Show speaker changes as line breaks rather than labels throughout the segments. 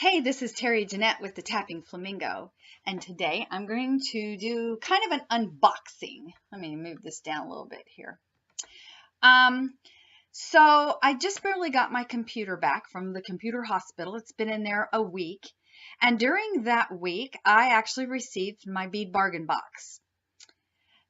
Hey, this is Terry Jeanette with the Tapping Flamingo, and today I'm going to do kind of an unboxing. Let me move this down a little bit here. So I just barely got my computer back from the computer hospital. It's been in there a week, and during that week, I actually received my bead bargain box.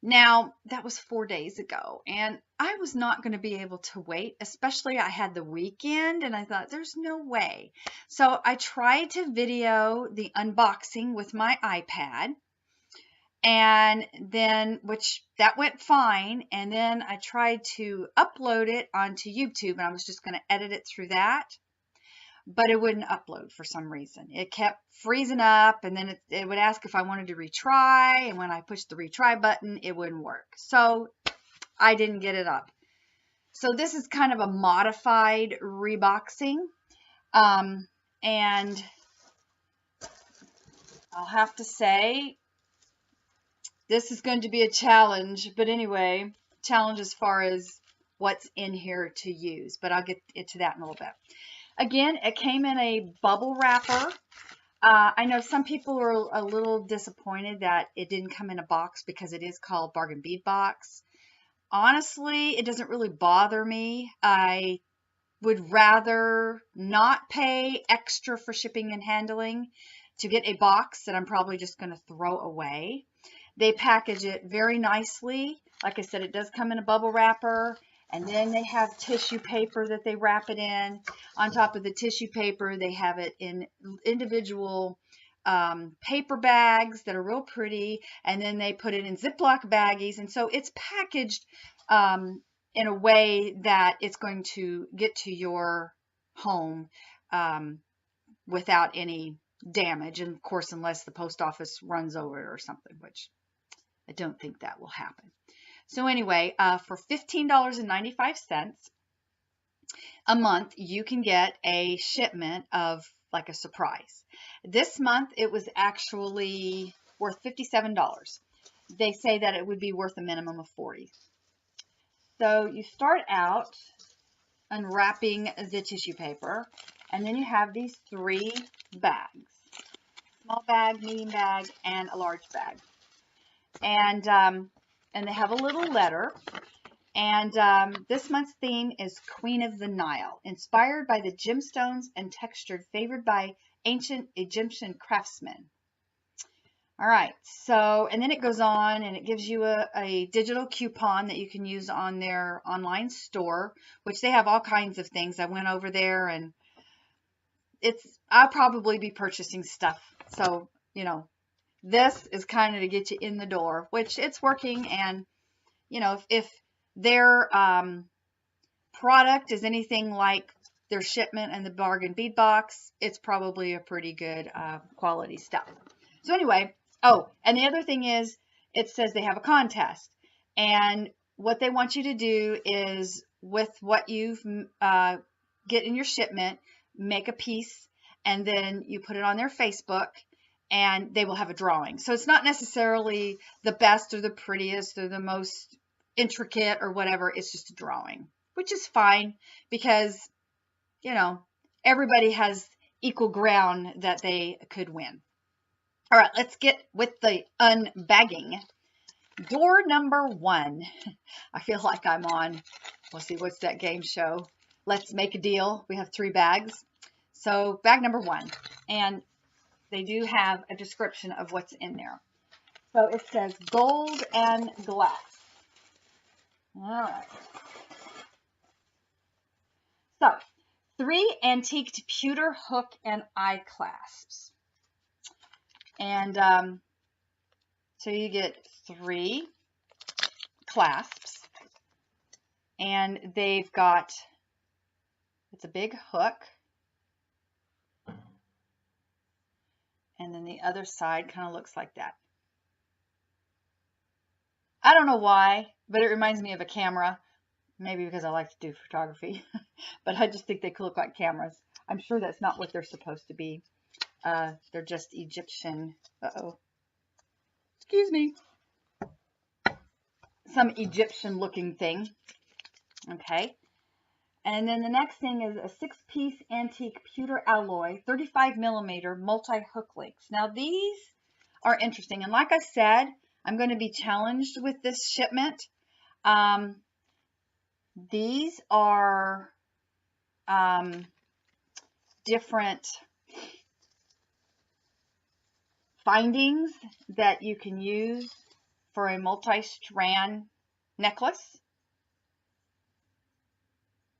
Now, that was 4 days ago, and I was not going to be able to wait, especially I had the weekend, and I thought, there's no way. So I tried to video the unboxing with my iPad, and then, that went fine, and then I tried to upload it onto YouTube, and I was just going to edit it through that. But it wouldn't upload for some reason. It kept freezing up, and then it would ask if I wanted to retry, and when I pushed the retry button, it wouldn't work. So I didn't get it up. So this is kind of a modified reboxing, and I'll have to say this is going to be a challenge, but anyway, challenge as far as what's in here to use, but I'll get into that in a little bit. Again, it came in a bubble wrapper. I know some people are a little disappointed that it didn't come in a box because it is called Bargain Bead Box. Honestly, it doesn't really bother me. I would rather not pay extra for shipping and handling to get a box that I'm probably just going to throw away. They package it very nicely. Like I said, it does come in a bubble wrapper. And then they have tissue paper that they wrap it in. On top of the tissue paper, they have it in individual paper bags that are real pretty. And then they put it in Ziploc baggies. And so it's packaged in a way that it's going to get to your home without any damage. And of course, unless the post office runs over it or something, which I don't think that will happen. So anyway, for $15.95 a month, you can get a shipment of like a surprise. This month, it was actually worth $57. They say that it would be worth a minimum of $40. So you start out unwrapping the tissue paper, and then you have these 3 bags. Small bag, medium bag, and a large bag. And they have a little letter, and this month's theme is Queen of the Nile, inspired by the gemstones and textured favored by ancient Egyptian craftsmen. All right, so, and then it goes on, and it gives you a digital coupon that you can use on their online store, which they have all kinds of things. I went over there, and I'll probably be purchasing stuff, so, you know, this is kind of to get you in the door, which it's working. And, you know, if their product is anything like their shipment and the Bargain Bead Box, it's probably a pretty good quality stuff. So anyway, oh, and the other thing is, it says they have a contest. And what they want you to do is, with what you get in your shipment, make a piece, and then you put it on their Facebook, and they will have a drawing. So it's not necessarily the best or the prettiest or the most intricate or whatever. It's just a drawing, which is fine because, you know, everybody has equal ground that they could win. All right, let's get with the unbagging. Door number 1. I feel like I'm on, let's see, what's that game show? Let's Make a Deal. We have 3 bags. So bag number 1. And they do have a description of what's in there. So it says gold and glass. All right. So 3 antiqued pewter hook and eye clasps. And so you get 3 clasps. And they've got, it's a big hook. And then the other side kind of looks like that. I don't know why, but it reminds me of a camera. Maybe because I like to do photography. But I just think they look like cameras. I'm sure that's not what they're supposed to be. They're just Egyptian. Uh-oh. Excuse me. Some Egyptian looking thing. Okay. And then the next thing is a 6-piece antique pewter alloy, 35 millimeter multi-hook links. Now these are interesting. And like I said, I'm going to be challenged with this shipment. These are different findings that you can use for a multi-strand necklace.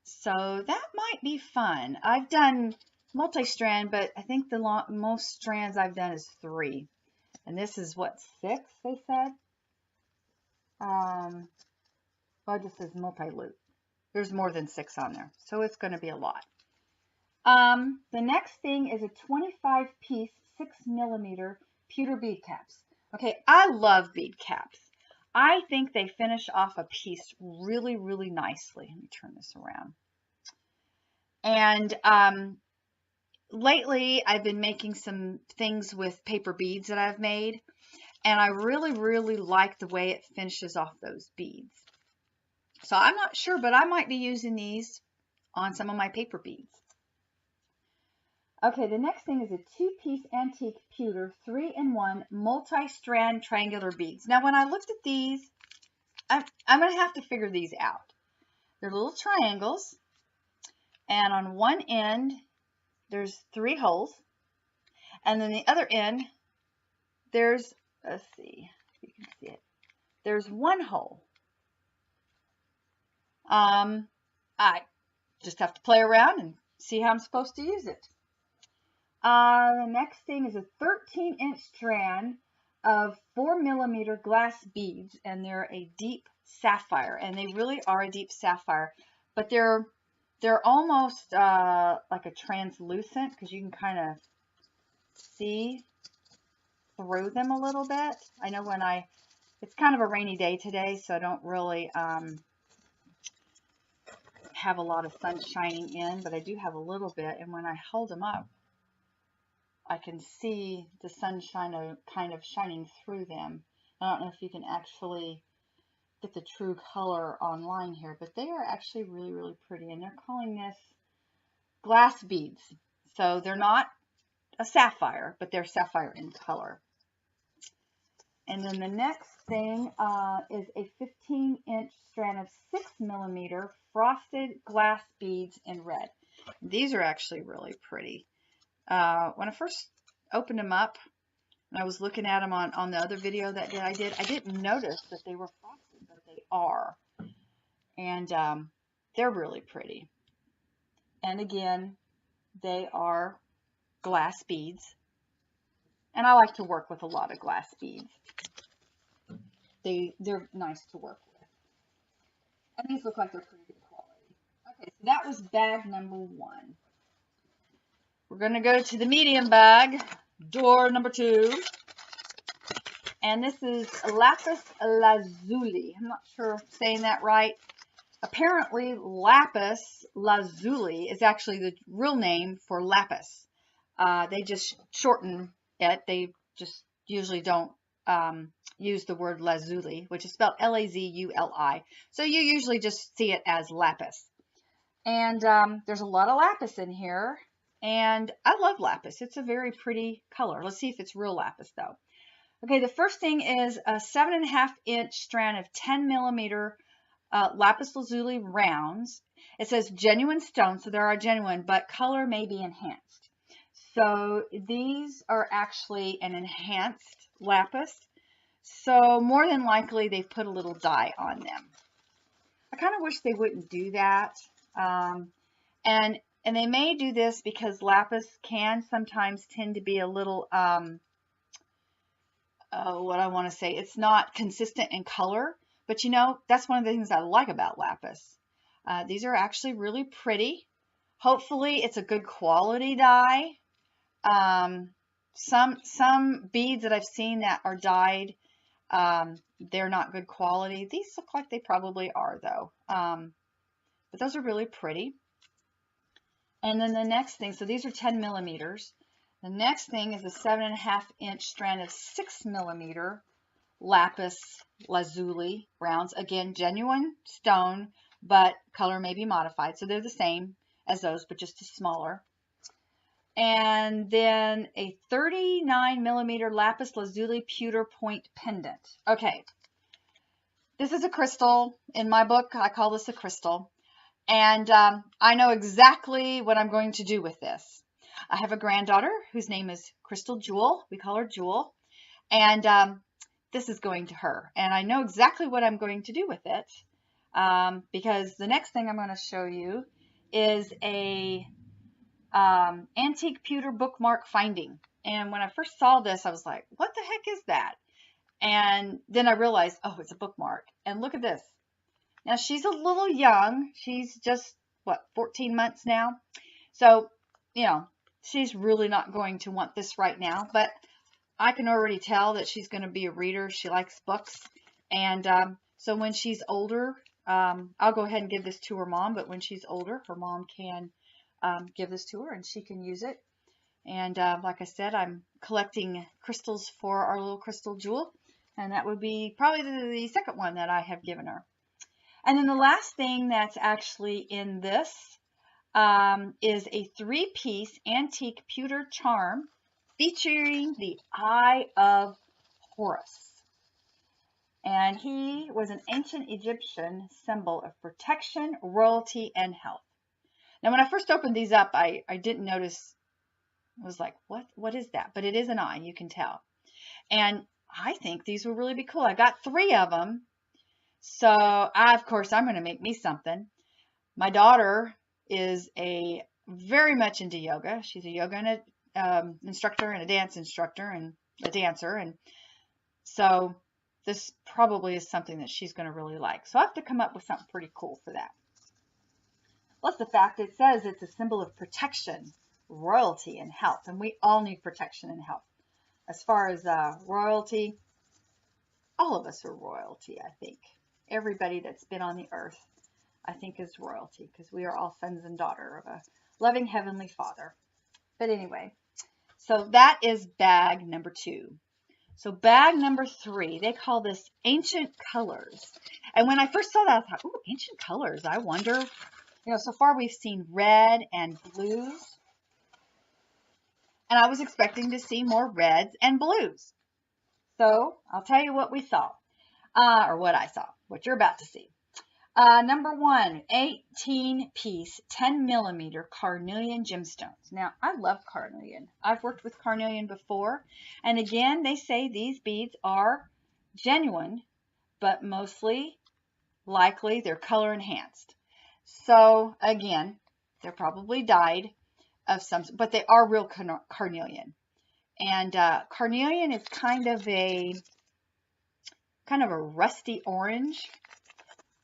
So that might be fun. I've done multi-strand, but I think the most strands I've done is 3. And this is what, 6, they said? Well, it just says multi-loop. There's more than 6 on there, so it's going to be a lot. The next thing is a 25-piece 6 millimeter pewter bead caps. Okay, I love bead caps. I think they finish off a piece really, really nicely. Let me turn this around. And lately, I've been making some things with paper beads that I've made, and I really, really like the way it finishes off those beads. So I'm not sure, but I might be using these on some of my paper beads. Okay, the next thing is a 2-piece antique pewter 3-in-1 multi-strand triangular beads. Now, when I looked at these, I'm going to have to figure these out. They're little triangles, and on one end, there's 3 holes, and then the other end, there's, let's see if you can see it, there's 1 hole. I just have to play around and see how I'm supposed to use it. The next thing is a 13-inch strand of 4 millimeter glass beads, and they're a deep sapphire, and they really are a deep sapphire, but they're almost like a translucent, because you can kind of see through them a little bit. I know it's kind of a rainy day today, so I don't really have a lot of sun shining in, but I do have a little bit, and when I hold them up, I can see the sunshine kind of shining through them. I don't know if you can actually get the true color online here, but they are actually really, really pretty, and they're calling this glass beads. So they're not a sapphire, but they're sapphire in color. And then the next thing is a 15-inch strand of 6 millimeter frosted glass beads in red. These are actually really pretty. When I first opened them up, and I was looking at them on the other video that I did, I didn't notice that they were frosted, but they are. And they're really pretty. And again, they are glass beads. And I like to work with a lot of glass beads. They're nice to work with. And these look like they're pretty good quality. Okay, so that was bag number 1. We're going to go to the medium bag, door number 2. And this is Lapis Lazuli. I'm not sure if I'm saying that right. Apparently, Lapis Lazuli is actually the real name for lapis. They just shorten it. They just usually don't use the word lazuli, which is spelled L-A-Z-U-L-I. So you usually just see it as lapis. And there's a lot of lapis in here. And I love lapis. It's a very pretty color. Let's see if it's real lapis, though. Okay, the first thing is a 7.5-inch strand of 10 millimeter Lapis Lazuli rounds. It says genuine stone, so there are genuine, but color may be enhanced. So these are actually an enhanced lapis. So more than likely they've put a little dye on them. I kind of wish they wouldn't do that. And they may do this because lapis can sometimes tend to be a little, what I want to say, it's not consistent in color. But you know, that's one of the things I like about lapis. These are actually really pretty. Hopefully it's a good quality dye. Some beads that I've seen that are dyed, they're not good quality. These look like they probably are though. But those are really pretty. And then the next thing, so these are 10 millimeters. The next thing is a 7.5-inch strand of 6 millimeter Lapis Lazuli rounds. Again, genuine stone, but color may be modified. So they're the same as those, but just smaller. And then a 39 millimeter Lapis Lazuli pewter point pendant. Okay, this is a crystal. In my book, I call this a crystal. And I know exactly what I'm going to do with this. I have a granddaughter whose name is Crystal Jewel. We call her Jewel. And this is going to her. And I know exactly what I'm going to do with it. Because the next thing I'm going to show you is a antique pewter bookmark finding. And when I first saw this, I was like, what the heck is that? And then I realized, oh, it's a bookmark. And look at this. Now, she's a little young. She's just, what, 14 months now? So, you know, she's really not going to want this right now. But I can already tell that she's going to be a reader. She likes books. And so when she's older, I'll go ahead and give this to her mom. But when she's older, her mom can give this to her and she can use it. And like I said, I'm collecting crystals for our little Crystal Jewel. And that would be probably the second one that I have given her. And then the last thing that's actually in this is a 3-piece antique pewter charm featuring the Eye of Horus. And he was an ancient Egyptian symbol of protection, royalty, and health. Now, when I first opened these up, I didn't notice. I was like, what is that? But it is an eye, you can tell. And I think these will really be cool. I got 3 of them. So, of course, I'm going to make me something. My daughter is very much into yoga. She's a yoga instructor and a dance instructor and a dancer. And so this probably is something that she's going to really like. So I have to come up with something pretty cool for that. Plus the fact it says it's a symbol of protection, royalty, and health. And we all need protection and health. As far as royalty, all of us are royalty, I think. Everybody that's been on the earth, I think, is royalty because we are all sons and daughters of a loving Heavenly Father. But anyway, so that is bag number 2. So bag number 3, they call this Ancient Colors. And when I first saw that, I thought, ooh, Ancient Colors. I wonder, you know, so far we've seen red and blues. And I was expecting to see more reds and blues. So I'll tell you what we saw, or what I saw, what you're about to see. Number 1, 18-piece, 10 millimeter carnelian gemstones. Now, I love carnelian. I've worked with carnelian before. And again, they say these beads are genuine, but mostly likely they're color enhanced. So again, they're probably dyed of some, but they are real carnelian. And carnelian is kind of a rusty orange.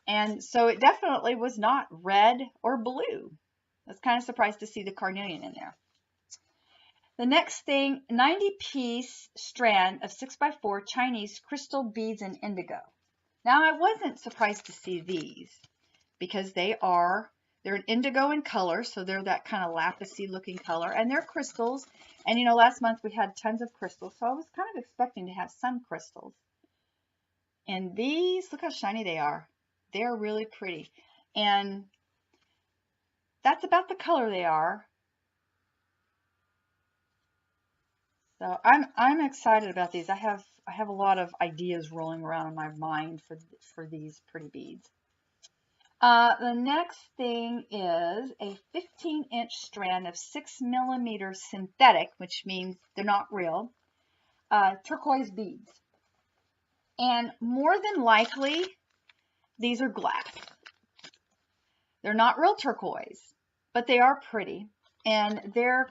And so it definitely was not red or blue. I was kind of surprised to see the carnelian in there. The next thing, 90-piece strand of 6x4 Chinese crystal beads in indigo. Now, I wasn't surprised to see these because they're an indigo in color, so they're that kind of lapisy looking color, and they're crystals. And you know, last month we had tons of crystals, so I was kind of expecting to have some crystals. And these, look how shiny they are. They're really pretty. And that's about the color they are. So I'm excited about these. I have a lot of ideas rolling around in my mind for these pretty beads. The next thing is a 15-inch strand of 6 millimeter synthetic, which means they're not real, turquoise beads. And more than likely, these are glass. They're not real turquoise, but they are pretty, and they're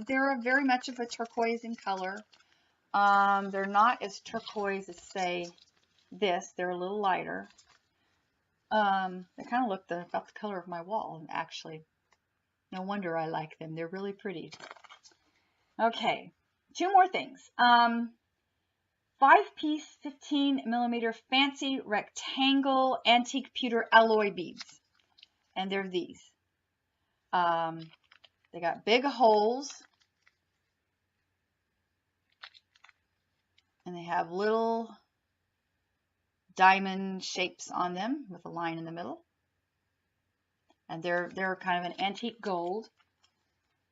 very much of a turquoise in color. They're not as turquoise as, say, this. They're a little lighter. They kind of look about the color of my wall, actually. No wonder I like them. They're really pretty. Okay, 2 more things. 5-piece, 15 millimeter fancy rectangle antique pewter alloy beads. And they're these. They got big holes. And they have little diamond shapes on them with a line in the middle. And they're kind of an antique gold.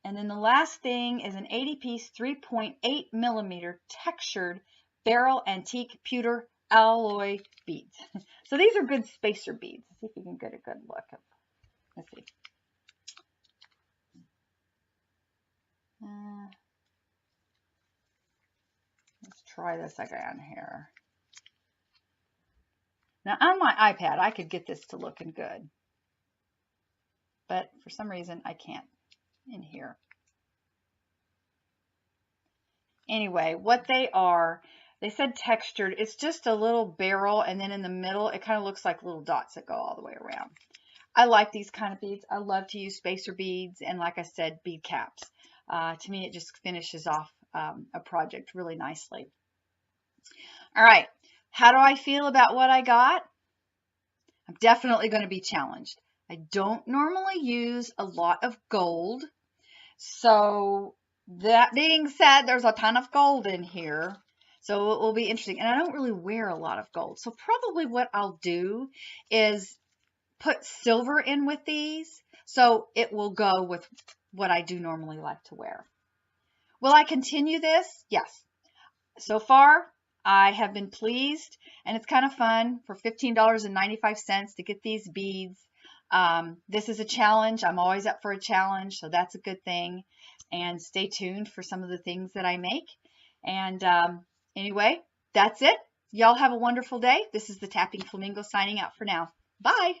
And then the last thing is an 80-piece 3.8 millimeter textured beryl antique pewter alloy beads. So these are good spacer beads. Let's see if we can get a good look. Let's see. Let's try this again here. Now on my iPad, I could get this to looking good, but for some reason I can't in here. Anyway, what they are, they said textured. It's just a little beryl, and then in the middle, it kind of looks like little dots that go all the way around. I like these kind of beads. I love to use spacer beads, and like I said, bead caps. To me, it just finishes off a project really nicely. All right, how do I feel about what I got? I'm definitely going to be challenged. I don't normally use a lot of gold. So that being said, there's a ton of gold in here. So it will be interesting. And I don't really wear a lot of gold. So probably what I'll do is put silver in with these. So it will go with what I do normally like to wear. Will I continue this? Yes. So far, I have been pleased, and it's kind of fun for $15.95 to get these beads. This is a challenge. I'm always up for a challenge, so that's a good thing. And stay tuned for some of the things that I make. And anyway, that's it. Y'all have a wonderful day. This is the Tapping Flamingo signing out for now. Bye.